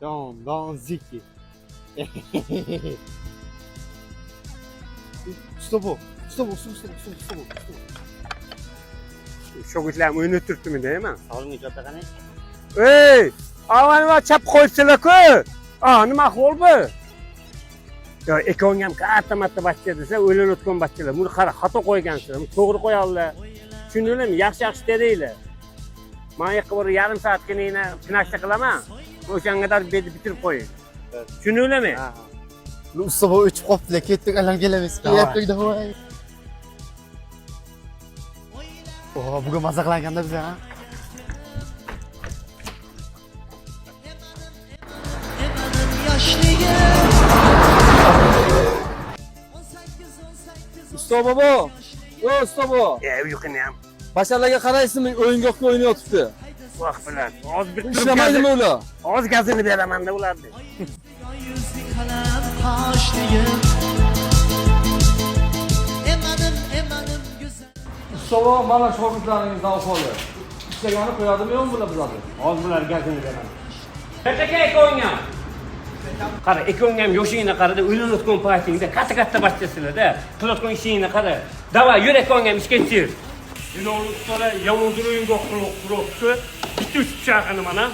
Don Ziki. Stopu. Şogutlarım önüne türttümü değil mi? Sağolun çataqani. Ey! Avanıma çap koysalar-ku. Nima ahvol bu? Ya ekong ham katta bachcha desa, o'ylab o'tgan bachchalar. Buni qara, xato qo'ygansizlar. To'g'ri qo'yadilar. Tushundinglarmi? Yaxshi deydilar. Men yoqqa borib yarim soatgina finashta qilaman. O'shanga qadar bitirib qo'ying. Tushundinglarmi? Mustafa o'chib qoptilar. Ketdik, alam kelamiz. Ketdik davay. Bugun maza qilganda biz ha. Usta baba. Usta baba. Uyquni ham Basharlarga qaraysizmi? O'yingohga o'ynayotibdi. vaqt bilan. Hozir bir Ishlamaydimi ular? Hozir gazini beraman-da ularni. Usta baba, mana shogirdlaringizdan ahvoli. Ishlagani qo'yadimi-yo'qmi bular bizlarga? Hozir bular gazini beraman. Katta ekong ham. Qara, ekong ham yoshingni qarada, o'ylab o'tgan paytingda katta bachchasizlar-da. Qilayotgan ishingni qara. Davay, yur ekong ham ishga tushir. Yo'lni ustalar yomon o'yingoh qurib, bitta uch chaqani mana.